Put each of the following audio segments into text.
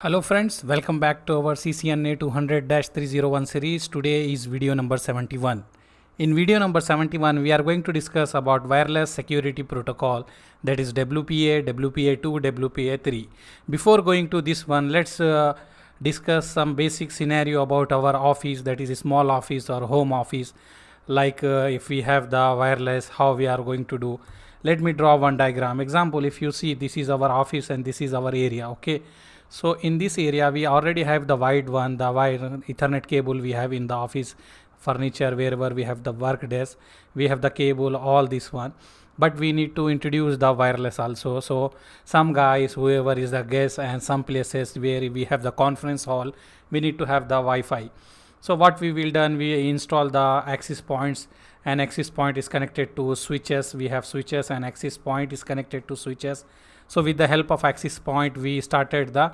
Hello friends, welcome back to our CCNA 200-301 series. Today is video number 71. In video number 71, we are going to discuss about wireless security protocol, that is WPA, WPA2, WPA3. Before going to this one, let's discuss some basic scenario about our office, that is a small office or home office. Like if we have the wireless, how we are going to do. Let me draw one diagram. Example, if you see, this is our office and this is our area, okay. So in this area we already have the wide one, the wide Ethernet cable we have in the office furniture, wherever we have the work desk, we have the cable, all this one. But we need to introduce the wireless also. So some guys, whoever is the guest, and some places where we have the conference hall, we need to have the Wi-Fi. So what we will done, we install the access points, and access point is connected to switches. We have switches and access point is connected to switches. So with the help of access point, we started the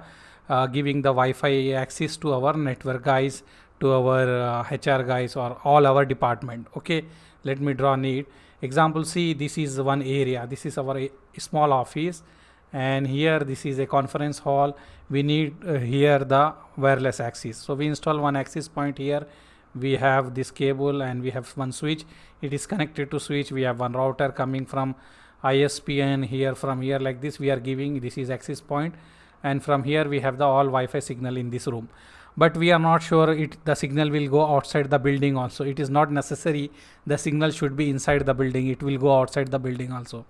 giving the Wi-Fi access to our network guys, to our HR guys, or all our department. Okay, let me draw need. Example, see, this is one area. This is our small office, and here this is a conference hall. We need here the wireless access. So we install one access point here. We have this cable and we have one switch. It is connected to switch. We have one router coming from ISPN here. From here, like this, we are giving, this is access point, and from here we have the all Wi-Fi signal in this room. But we are not sure the signal will go outside the building also. It is not necessary the signal should be inside the building. It will go outside the building also.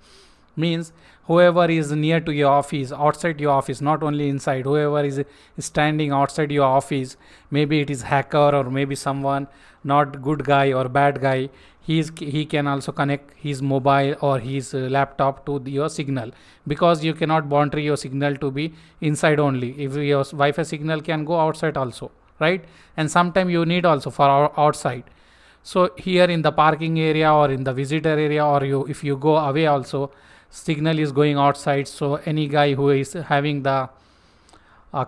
Means whoever is near to your office, outside your office, not only inside, whoever is standing outside your office, maybe it is hacker or maybe someone not good guy or bad guy, he can also connect his mobile or his laptop to your signal, because you cannot boundary your signal to be inside only. If your Wi-Fi signal can go outside also, right? And sometime you need also for outside. So here in the parking area or in the visitor area, or if you go away also, signal is going outside. So any guy who is having the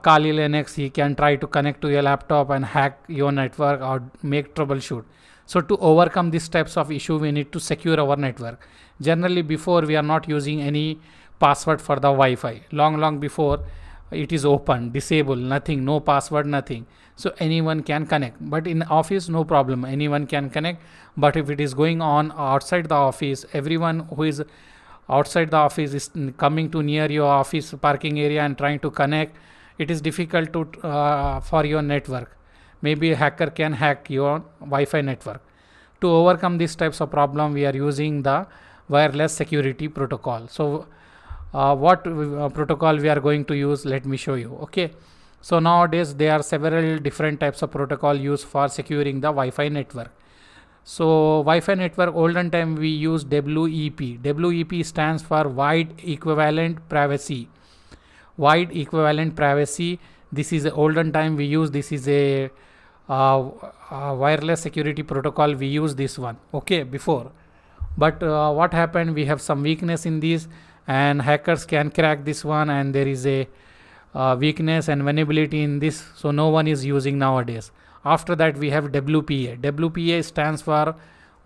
Kali Linux, he can try to connect to your laptop and hack your network or make troubleshoot. So to overcome these types of issue, we need to secure our network. Generally, before, we are not using any password for the Wi-Fi. Long before, it is open, disable, nothing, no password, nothing. So anyone can connect. But in office, no problem, anyone can connect. But if it is going on outside the office, everyone who is outside the office is coming to near your office parking area and trying to connect, it is difficult to for your network. Maybe a hacker can hack your Wi-Fi network. To overcome these types of problem, we are using the wireless security protocol. So what protocol we are going to use, let me show you. Okay, so nowadays there are several different types of protocol used for securing the Wi-Fi network. So Wi-Fi network, olden time we use WEP. WEP stands for wide equivalent privacy. Wide equivalent privacy. This is a olden time we use. This is a wireless security protocol. We use this one. Okay, before. But what happened? We have some weakness in this, and hackers can crack this one. And there is a weakness and vulnerability in this. So no one is using nowadays. After that, we have WPA. WPA stands for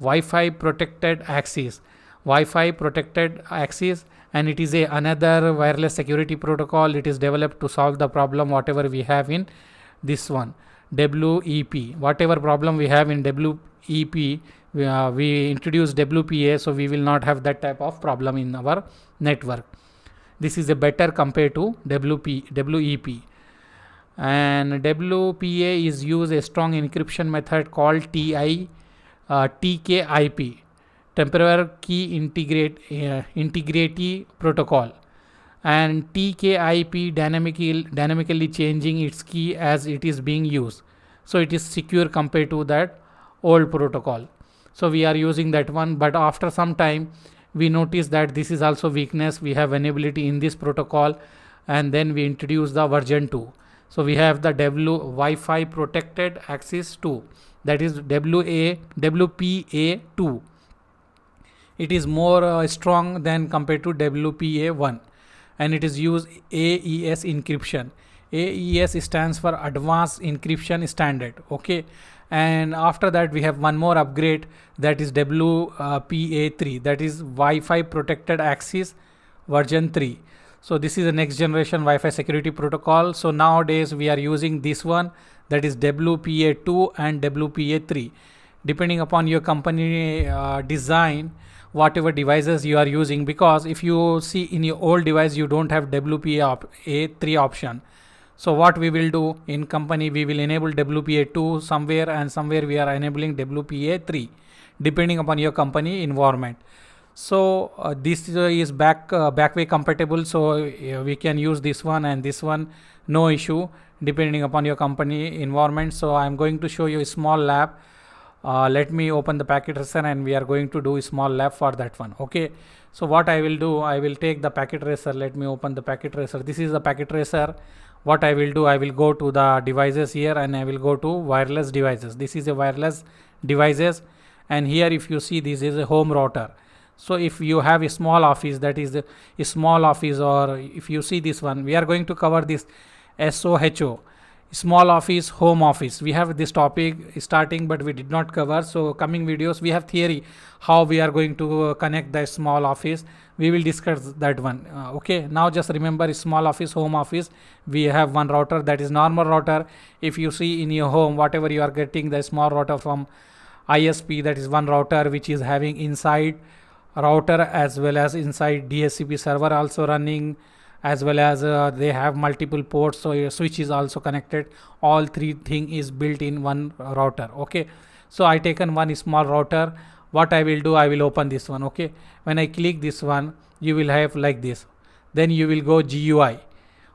Wi-Fi protected access. Wi-Fi protected access, and it is another wireless security protocol. It is developed to solve the problem whatever we have in this one, WEP. Whatever problem we have in WEP, we introduce WPA, so we will not have that type of problem in our network. This is a better compared to WEP. And WPA is use a strong encryption method called TKIP, temporary key integrity protocol, and TKIP dynamically changing its key as it is being used. So it is secure compared to that old protocol. So we are using that one, but after some time we notice that this is also weakness. We have vulnerability in this protocol, and then we introduce the version 2. So we have the Wi-Fi protected access 2, that is WPA2. It is more strong than compared to WPA1, and it is used AES encryption. AES stands for Advanced Encryption Standard. Okay, and after that we have one more upgrade, that is WPA3, that is Wi-Fi protected access version 3. So this is the next generation Wi-Fi security protocol. So nowadays we are using this one, that is WPA2 and WPA3. Depending upon your company design, whatever devices you are using, because if you see in your old device you don't have WPA3 option. So what we will do in company, we will enable WPA2 somewhere, and somewhere we are enabling WPA3 depending upon your company environment. So this is backway compatible, so we can use this one and this one, no issue, depending upon your company environment. So I'm going to show you a small lab. Let me open the packet tracer and we are going to do a small lab for that one. Okay, so what I will do, I will take the packet tracer. Let me open the packet tracer. This is the packet tracer. What I will do, I will go to the devices here and I will go to wireless devices. This is a wireless devices, and here if you see, this is a home router. So if you have a small office, that is a small office, or if you see this one, we are going to cover this SOHO, small office, home office. We have this topic starting, but we did not cover. So coming videos we have theory how we are going to connect the small office. We will discuss that one. Okay, now just remember, small office, home office, we have one router, that is normal router. If you see in your home, whatever you are getting the small router from ISP, that is one router which is having inside router as well as inside DHCP server also running, as well as they have multiple ports, so your switch is also connected. All three thing is built in one router. Okay, so I taken one small router. What I will do, I will open this one. Okay, when I click this one, you will have like this. Then you will go GUI.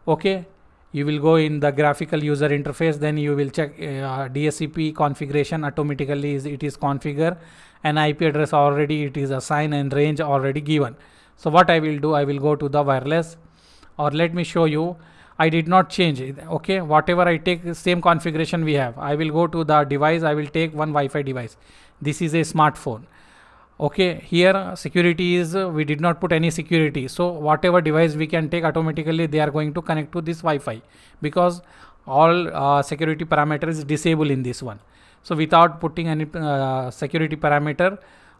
Okay, you will go in the graphical user interface. Then you will check DHCP configuration. Automatically it is configured, and IP address already it is assigned and range already given. So what I will do, I will go to the wireless, or let me show you, I did not change it. Okay, whatever I take, same configuration we have. I will go to the device, I will take one Wi-Fi device. This is a smartphone. Okay, here security is, we did not put any security. So whatever device we can take, automatically they are going to connect to this Wi-Fi, because all security parameters disable in this one. So without putting any security parameter,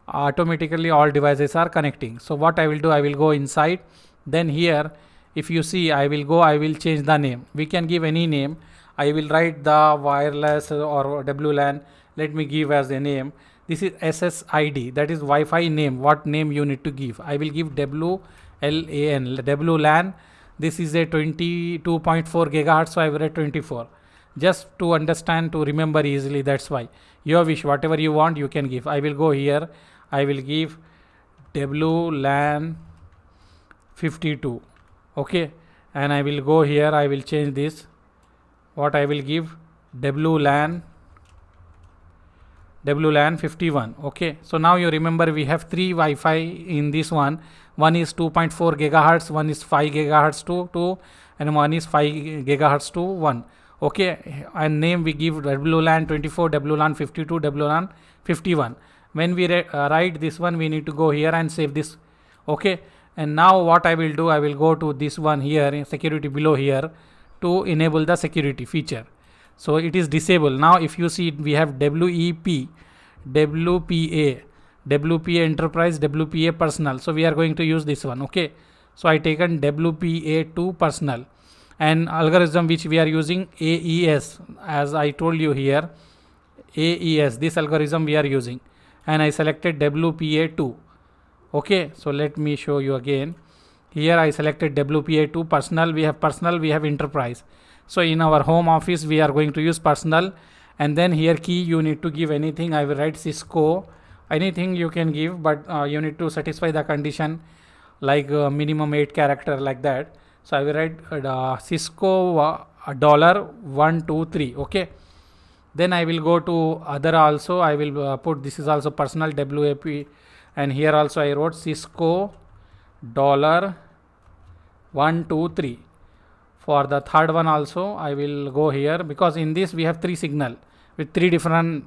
automatically all devices are connecting. So what I will do, I will go inside. Then here if you see, I will change the name. We can give any name. I will write the wireless or WLAN. Let me give as a name. This is SSID, that is Wi-Fi name. What name you need to give? I will give WLAN, WLAN. This is a 22.4 gigahertz, so I will write 24. Just to understand, to remember easily, that's why. Your wish, whatever you want, you can give. I will go here. I will give WLAN 52. Okay, and I will go here, I will change this. What I will give, WLAN 51. Okay, so now you remember we have three Wi-Fi in this one. One is 2.4 gigahertz, one is 5 gigahertz to 2, and one is 5 gigahertz to 1. Okay, and name we give WLAN 24, WLAN 52, WLAN 51. When we write this one, we need to go here and save this. Okay, and now what I will do, I will go to this one here in security below here to enable the security feature. So it is disabled. Now if you see, we have WEP, WPA, WPA enterprise, WPA personal. So we are going to use this one. Okay, so I taken WPA2 personal, and algorithm which we are using, AES, as I told you here, AES, this algorithm we are using, and I selected WPA2. Okay, so let me show you again. Here I selected WPA2 personal. We have enterprise. So in our home office we are going to use personal, and then here key you need to give anything. I will write Cisco, anything you can give, but you need to satisfy the condition, like minimum 8 character, like that. So I will write Cisco $123. Okay, then I will go to other also. I will put, this is also personal WAP, and here also I wrote Cisco $123. For the third one also I will go here, because in this we have three signal with three different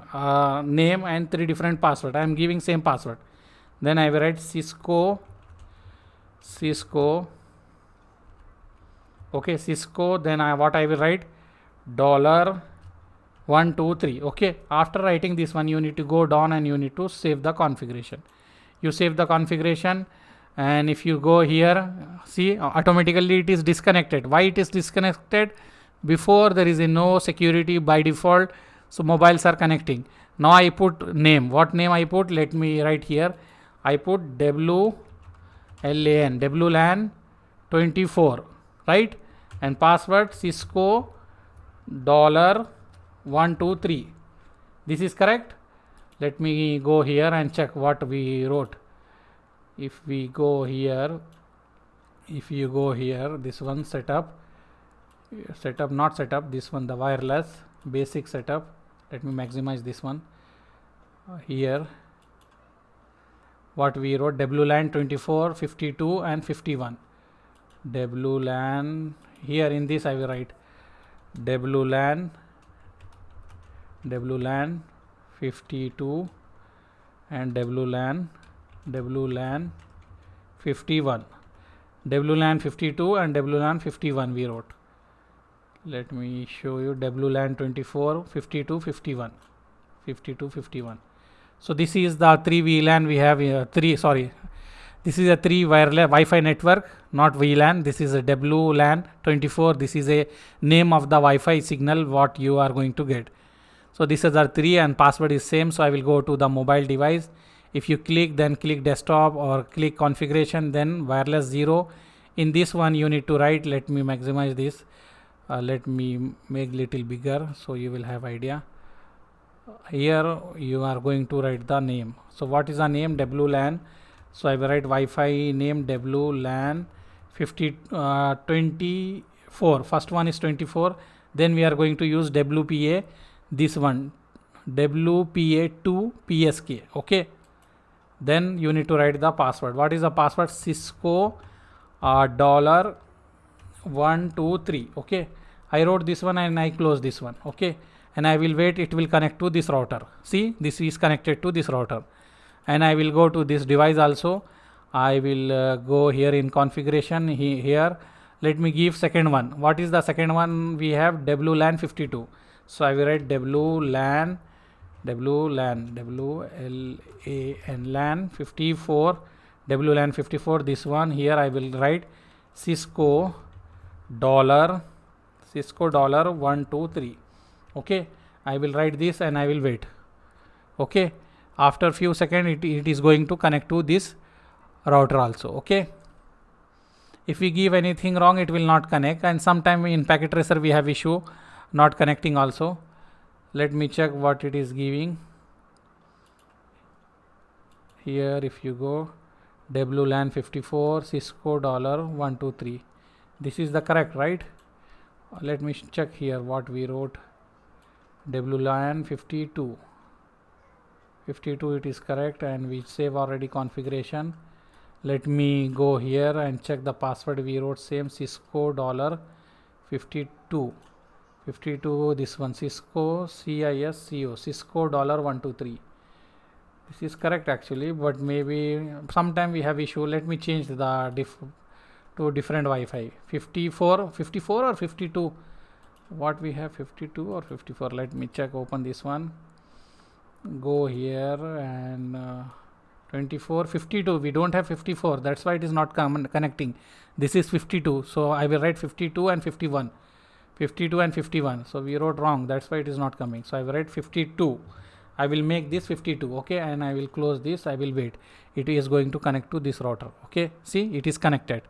name and three different password. I am giving same password. Then I will write Cisco. Okay, Cisco. Then what I will write, $123. Okay, after writing this one, you need to go down and you need to save the configuration. You save the configuration, and if you go here, see automatically it is disconnected. Why it is disconnected? Before there is a no security by default, so mobiles are connecting. Now I put name. What name I put? Let me write here. I put WLAN, WLAN 24, right? And password Cisco $123. This is correct. Let me go here and check what we wrote. If we go here, if you go here, this one setup, not setup, this one the wireless basic setup. Let me maximize this one. Here what we wrote, WLAN 24, 52 and 51. WLAN, here in this I will write WLAN 52 and WLAN 51. WLAN 52 and WLAN 51 we wrote. Let me show you WLAN 24, 52, 51. So this is the 3 VLAN we have here. This is a 3 wireless Wi-Fi network, not VLAN. This is a WLAN 24. This is a name of the Wi-Fi signal what you are going to get. So this is our 3 and password is same. So I will go to the mobile device. If you click, then click desktop or click configuration, then wireless 0. In this one you need to write, let me maximize this. Let me make little bigger so you will have idea. Here you are going to write the name. So what is the name? WLAN. So I will write Wi-Fi name WLAN 24. First one is 24. Then we are going to use WPA. This one WPA2 PSK. Okay. Then you need to write the password. What is the password? Cisco $123. Okay. I wrote this one and I close this one. Okay. And I will wait, it will connect to this router. See, this is connected to this router. And I will go to this device also. I will go here in configuration here. Let me give second one. What is the second one? We have WLAN 52. So I will write WLAN 54. WLAN 54. This one here I will write Cisco $123. Okay, I will write this and I will wait. Okay, after few seconds it is going to connect to this router also. Okay, if we give anything wrong it will not connect, and sometime in packet tracer we have issue not connecting also. Let me check what it is giving. Here if you go WLAN 54 Cisco $123. This is the correct, right? Let me check here what we wrote. WLAN 52 it is correct, and we save already configuration. Let me go here and check the password. We wrote same Cisco $52. This one Cisco Cisco $123. This is correct actually, but maybe sometime we have issue. Let me change the to different Wi-Fi. 54 or 52. What we have, 52 or 54? Let me check. Open this one, go here, and 24 52. We don't have 54, that's why it is not connecting. This is 52, so I will write 52 and 51. So we wrote wrong, that's why it is not coming. So I will write 52. I will make this 52. Okay, and I will close this. I will wait. It is going to connect to this router. Okay, see, it is connected.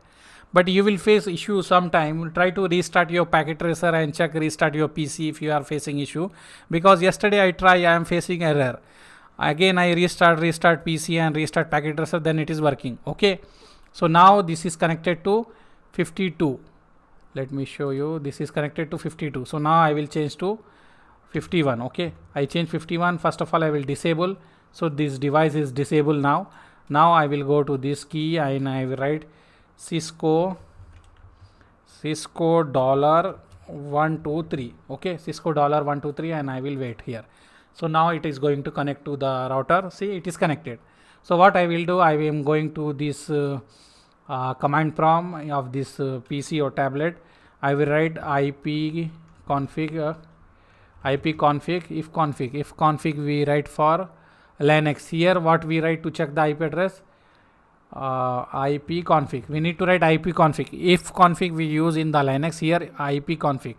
But you will face issue sometime. Try to restart your packet tracer and check restart your PC if you are facing issue, because yesterday I am facing error. Again I restart PC and restart packet tracer, then it is working. Okay, so now this is connected to 52. Let me show you. This is connected to 52. So now I will change to 51. Okay, I change 51. First of all I will disable. So this device is disabled now. Now I will go to this key and I will write Cisco $123. Okay, Cisco $123, and I will wait here. So now it is going to connect to the router. See, it is connected. So what I will do, I am going to this command prompt of this PC or tablet. I will write ipconfig if config we write for LANX. Here what we write to check the IP address, IP config. We need to write IP config. If config we use in the Linux, here IP config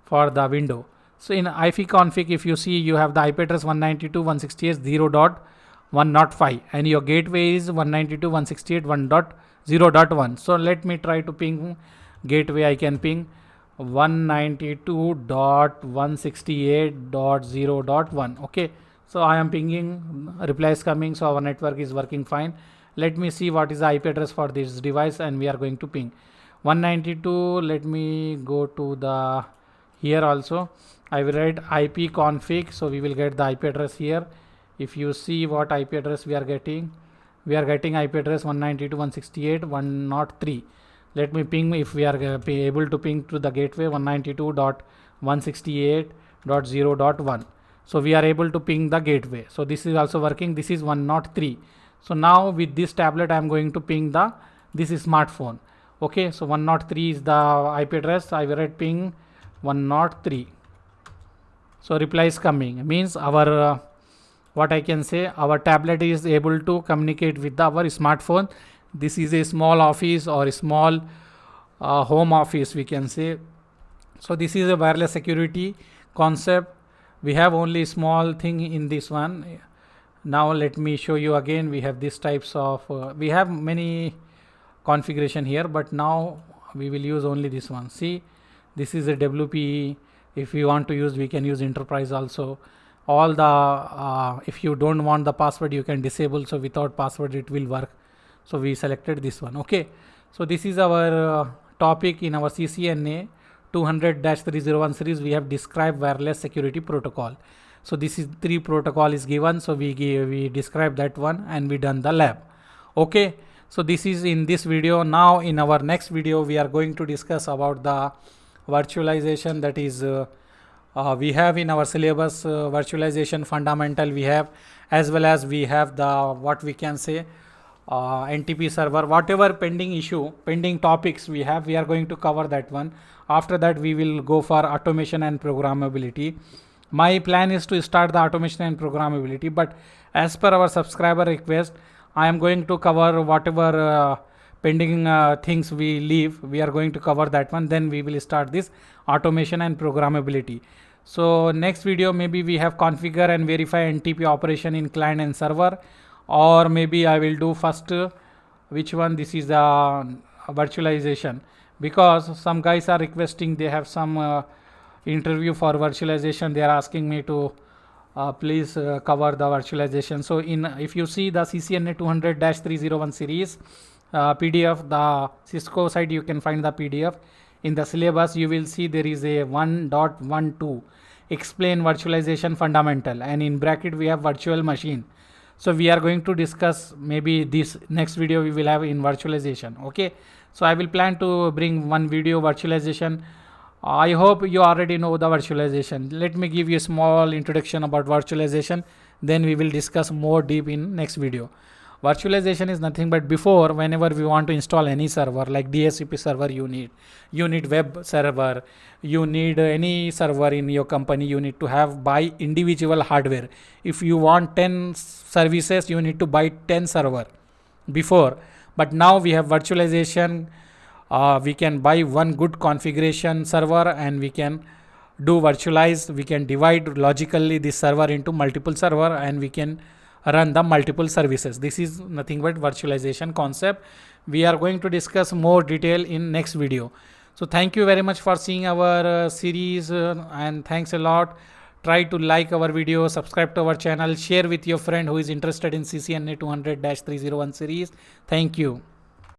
for the window. So in IP config, if you see, you have the IP address 192.168.0.105 and your gateway is 192.168.1.0.1. So let me try to ping gateway. I can ping 192.168.0.1. okay, so I am pinging, reply is coming, so our network is working fine. Let me see what is the IP address for this device, and we are going to ping 192. Let me go to the here also. I will write IP config, so we will get the IP address here. If you see what IP address we are getting IP address 192.168.1.3. Let me ping if we are able to ping to the gateway 192.168.0.1. So we are able to ping the gateway. So this is also working. This is 103. So now with this tablet I am going to ping this smartphone. Okay, so 103 is the IP address. I will write ping 103. So reply is coming. Means our what I can say, our tablet is able to communicate with our smartphone. This is a small office or a small home office, we can say. So this is a wireless security concept. We have only small thing in this one. Now let me show you again. We have these types of we have many configuration here, but now we will use only this one. See, this is a WPE. If we want to use, we can use enterprise also. All the if you don't want the password, you can disable, so without password it will work. So we selected this one. Okay, so this is our topic in our CCNA 200-301 series. We have described wireless security protocol. So this is 3 protocol is given, so we describe that one and we done the lab. Okay, so this is in this video. Now in our next video we are going to discuss about the virtualization, that is we have in our syllabus virtualization fundamental we have, as well as we have the what we can say NTP server. Whatever pending topics we have, we are going to cover that one. After that we will go for automation and programmability. My plan is to start the automation and programmability, but as per our subscriber request, I am going to cover whatever pending things we leave. We are going to cover that one, then we will start this automation and programmability. So next video maybe we have configure and verify NTP operation in client and server, or maybe I will do first which one, this is the virtualization, because some guys are requesting, they have some interview for virtualization. They are asking me to please cover the virtualization. So if you see the CCNA 200-301 series PDF, the Cisco site, you can find the PDF. In the syllabus you will see there is a 1.12 explain virtualization fundamental, and in bracket we have virtual machine. So we are going to discuss, maybe this next video we will have in virtualization. Okay, so I will plan to bring one video virtualization. I hope you already know the virtualization. Let me give you a small introduction about virtualization, then we will discuss more deep in next video. Virtualization is nothing but, before, whenever we want to install any server like DHCP server, you need web server, you need any server in your company, you need to have buy individual hardware. If you want 10 services, you need to buy 10 server before. But now we have virtualization. We can buy one good configuration server and we can do virtualize. We can divide logically this server into multiple server and we can run the multiple services. This is nothing but virtualization concept. We are going to discuss more detail in next video. So thank you very much for seeing our series and thanks a lot. Try to like our video, subscribe to our channel, share with your friend who is interested in CCNA 200-301 series. Thank you.